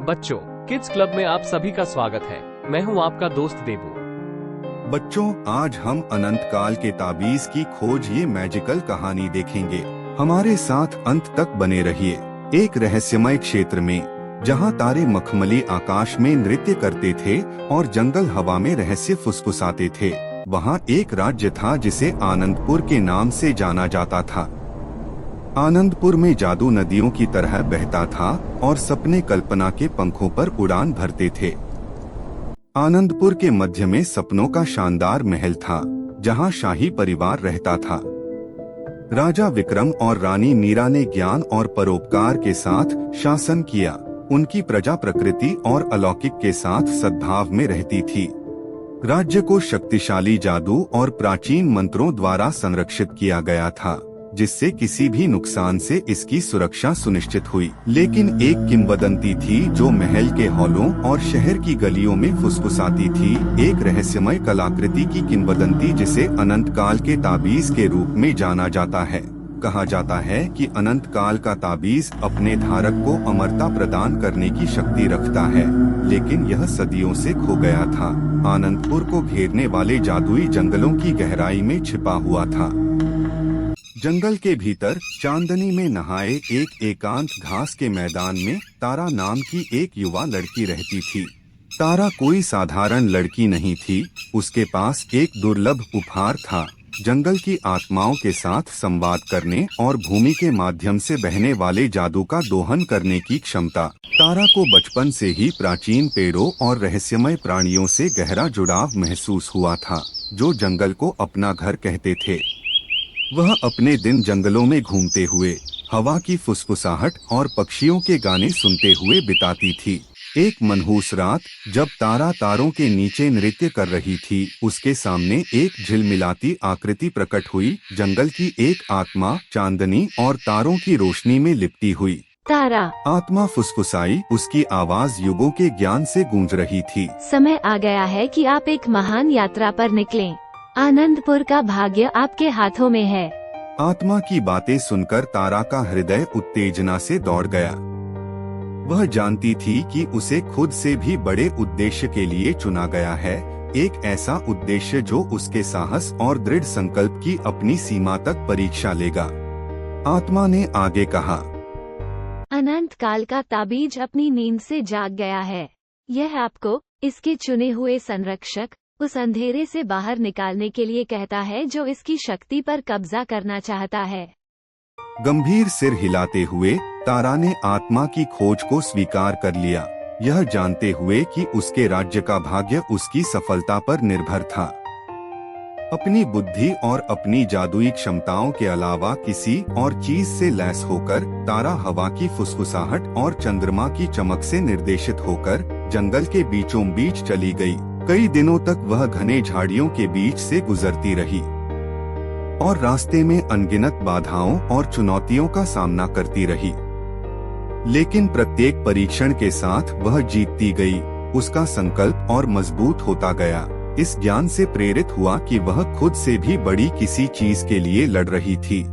बच्चों, kids club में आप सभी का स्वागत है। मैं हूं आपका दोस्त देबू। बच्चों, आज हम अनंत काल के ताबीज की खोज ये मैजिकल कहानी देखेंगे। हमारे साथ अंत तक बने रहिए। एक रहस्यमय क्षेत्र में, जहां तारे मखमली आकाश में नृत्य करते थे और जंगल हवा में रहस्य फुसफुसाते थे, वहां एक राज्य था जिसे आनंदपुर के नाम से जाना जाता था। आनंदपुर में जादू नदियों की तरह बहता था और सपने कल्पना के पंखों पर उड़ान भरते थे। आनंदपुर के मध्य में सपनों का शानदार महल था, जहां शाही परिवार रहता था। राजा विक्रम और रानी मीरा ने ज्ञान और परोपकार के साथ शासन किया। उनकी प्रजा प्रकृति और अलौकिक के साथ सद्भाव में रहती थी। राज्य को शक्तिशाली जादू और प्राचीन मंत्रों द्वारा संरक्षित किया गया था, जिससे किसी भी नुकसान से इसकी सुरक्षा सुनिश्चित हुई। लेकिन एक किंवदंती थी जो महल के हॉलों और शहर की गलियों में फुसफुसाती थी। एक रहस्यमय कलाकृति की किंवदंती जिसे अनंत काल के ताबीज के रूप में जाना जाता है। कहा जाता है कि अनंत काल का ताबीज अपने धारक को अमरता प्रदान करने की शक्ति रखता है, लेकिन यह सदियों से खो गया था। आनंदपुर को घेरने वाले जादुई जंगलों की गहराई में छिपा हुआ था। जंगल के भीतर चांदनी में नहाए एक एकांत घास के मैदान में तारा नाम की एक युवा लड़की रहती थी। तारा कोई साधारण लड़की नहीं थी, उसके पास एक दुर्लभ उपहार था, जंगल की आत्माओं के साथ संवाद करने और भूमि के माध्यम से बहने वाले जादू का दोहन करने की क्षमता। तारा को बचपन से ही प्राचीन पेड़ों और रहस्यमय प्राणियों से गहरा जुड़ाव महसूस हुआ था, जो जंगल को अपना घर कहते थे। वह अपने दिन जंगलों में घूमते हुए, हवा की फुसफुसाहट और पक्षियों के गाने सुनते हुए बिताती थी। एक मनहूस रात, जब तारा तारों के नीचे नृत्य कर रही थी, उसके सामने एक झिलमिलाती आकृति प्रकट हुई। जंगल की एक आत्मा चांदनी और तारों की रोशनी में लिपटी हुई। तारा, आत्मा फुसफुसाई, उसकी आवाज युगों के ज्ञान से गूंज रही थी। समय आ गया है कि आप एक महान यात्रा पर निकलें। आनंदपुर का भाग्य आपके हाथों में है। आत्मा की बातें सुनकर तारा का हृदय उत्तेजना से दौड़ गया। वह जानती थी कि उसे खुद से भी बड़े उद्देश्य के लिए चुना गया है, एक ऐसा उद्देश्य जो उसके साहस और दृढ़ संकल्प की अपनी सीमा तक परीक्षा लेगा। आत्मा ने आगे कहा, अनंत काल का ताबीज अपनी नींद से जाग गया है। यह आपको, इसके चुने हुए संरक्षक, उस अंधेरे से बाहर निकालने के लिए कहता है जो इसकी शक्ति पर कब्जा करना चाहता है। गंभीर सिर हिलाते हुए तारा ने आत्मा की खोज को स्वीकार कर लिया, यह जानते हुए कि उसके राज्य का भाग्य उसकी सफलता पर निर्भर था। अपनी बुद्धि और अपनी जादुई क्षमताओं के अलावा किसी और चीज से लैस होकर तारा हवा की फुसफुसाहट और चंद्रमा की चमक से निर्देशित होकर जंगल के बीचों बीच चली गई। कई दिनों तक वह घने झाड़ियों के बीच से गुजरती रही और रास्ते में अनगिनत बाधाओं और चुनौतियों का सामना करती रही। लेकिन प्रत्येक परीक्षण के साथ वह जीतती गई। उसका संकल्प और मजबूत होता गया, इस ज्ञान से प्रेरित हुआ कि वह खुद से भी बड़ी किसी चीज के लिए लड़ रही थी।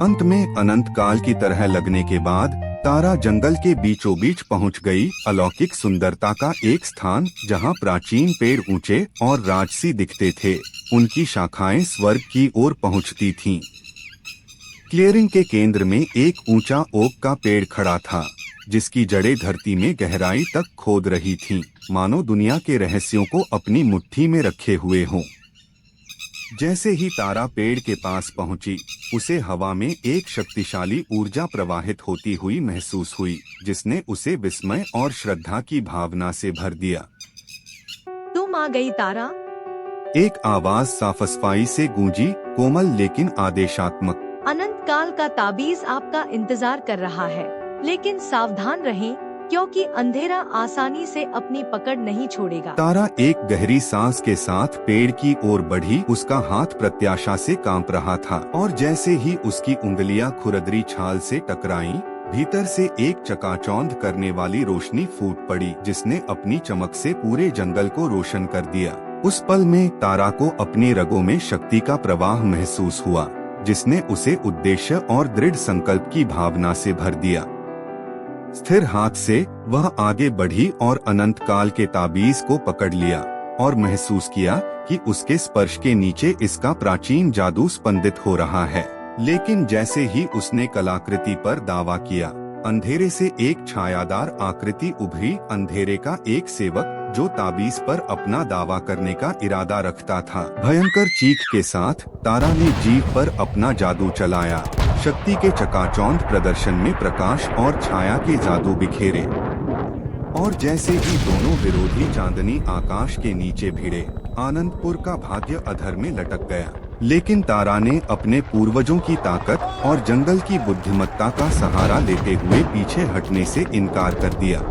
अंत में अनंत काल की तरह लगने के बाद तारा जंगल के बीचों बीच पहुंच गई। अलौकिक सुंदरता का एक स्थान, जहां प्राचीन पेड़ ऊंचे और राजसी दिखते थे, उनकी शाखाएं स्वर्ग की ओर पहुंचती थीं। क्लियरिंग के केंद्र में एक ऊंचा ओक का पेड़ खड़ा था, जिसकी जड़ें धरती में गहराई तक खोद रही थीं, मानो दुनिया के रहस्यों को अपनी मुट्ठी में रखे हुए हों। जैसे ही तारा पेड़ के पास पहुंची, उसे हवा में एक शक्तिशाली ऊर्जा प्रवाहित होती हुई महसूस हुई, जिसने उसे विस्मय और श्रद्धा की भावना से भर दिया। तुम आ गई तारा? एक आवाज साफ-सफाई से गूंजी, कोमल लेकिन आदेशात्मक। अनंत काल का ताबीज आपका इंतजार कर रहा है, लेकिन सावधान रहें, क्योंकि अंधेरा आसानी से अपनी पकड़ नहीं छोड़ेगा। तारा एक गहरी सांस के साथ पेड़ की ओर बढ़ी। उसका हाथ प्रत्याशा से कांप रहा था और जैसे ही उसकी उंगलियां खुरदरी छाल से टकराईं, भीतर से एक चकाचौंध करने वाली रोशनी फूट पड़ी, जिसने अपनी चमक से पूरे जंगल को रोशन कर दिया। उस पल में तारा को अपने रगों में शक्ति का प्रवाह महसूस हुआ, जिसने उसे उद्देश्य और दृढ़ संकल्प की भावना से भर दिया। स्थिर हाथ से वह आगे बढ़ी और अनंत काल के ताबीज को पकड़ लिया और महसूस किया कि उसके स्पर्श के नीचे इसका प्राचीन जादू स्पंदित हो रहा है। लेकिन जैसे ही उसने कलाकृति पर दावा किया, अंधेरे से एक छायादार आकृति उभरी। अंधेरे का एक सेवक जो ताबीज पर अपना दावा करने का इरादा रखता था। भयंकर चीख के साथ तारा ने जीभ पर अपना जादू चलाया। शक्ति के चकाचौंध प्रदर्शन में प्रकाश और छाया के जादू बिखेरे और जैसे ही दोनों विरोधी चांदनी आकाश के नीचे भिड़े, आनंदपुर का भाग्य अधर में लटक गया। लेकिन तारा ने अपने पूर्वजों की ताकत और जंगल की बुद्धिमत्ता का सहारा लेते हुए पीछे हटने से इनकार कर दिया।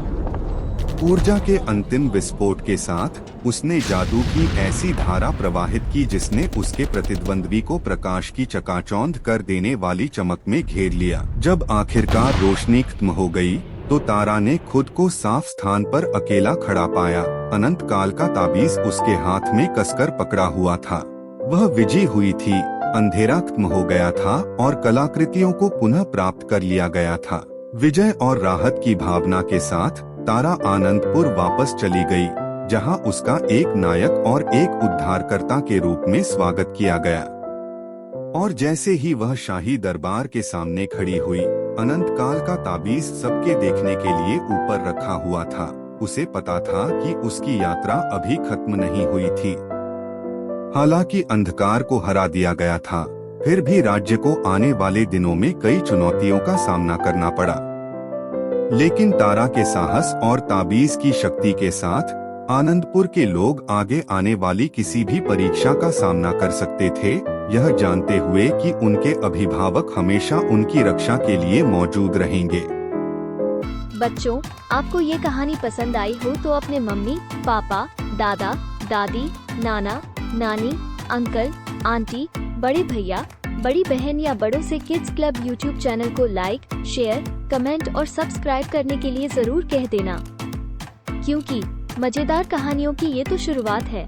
ऊर्जा के अंतिम विस्फोट के साथ उसने जादू की ऐसी धारा प्रवाहित की जिसने उसके प्रतिद्वंद्वी को प्रकाश की चकाचौंध कर देने वाली चमक में घेर लिया। जब आखिरकार रोशनी खत्म हो गई, तो तारा ने खुद को साफ स्थान पर अकेला खड़ा पाया। अनंत काल का ताबीज उसके हाथ में कसकर पकड़ा हुआ था। वह विजयी हुई थी। अंधेरा खत्म हो गया था और कलाकृतियों को पुनः प्राप्त कर लिया गया था। विजय और राहत की भावना के साथ तारा आनंदपुर वापस चली गई, जहां उसका एक नायक और एक उद्धारकर्ता के रूप में स्वागत किया गया। और जैसे ही वह शाही दरबार के सामने खड़ी हुई, अनंत काल का ताबीज सबके देखने के लिए ऊपर रखा हुआ था। उसे पता था कि उसकी यात्रा अभी खत्म नहीं हुई थी। हालांकि अंधकार को हरा दिया गया था, फिर भी राज्य को आने वाले दिनों में कई चुनौतियों का सामना करना पड़ा। लेकिन तारा के साहस और ताबीज की शक्ति के साथ आनंदपुर के लोग आगे आने वाली किसी भी परीक्षा का सामना कर सकते थे, यह जानते हुए कि उनके अभिभावक हमेशा उनकी रक्षा के लिए मौजूद रहेंगे। बच्चों, आपको ये कहानी पसंद आई हो तो अपने मम्मी, पापा, दादा, दादी, नाना, नानी, अंकल, आंटी, बड़े भैया, बड़ी बहन या बड़ों से किड्स क्लब यूट्यूब चैनल को लाइक, शेयर, कमेंट और सब्सक्राइब करने के लिए जरूर कह देना, क्योंकि मजेदार कहानियों की ये तो शुरुआत है।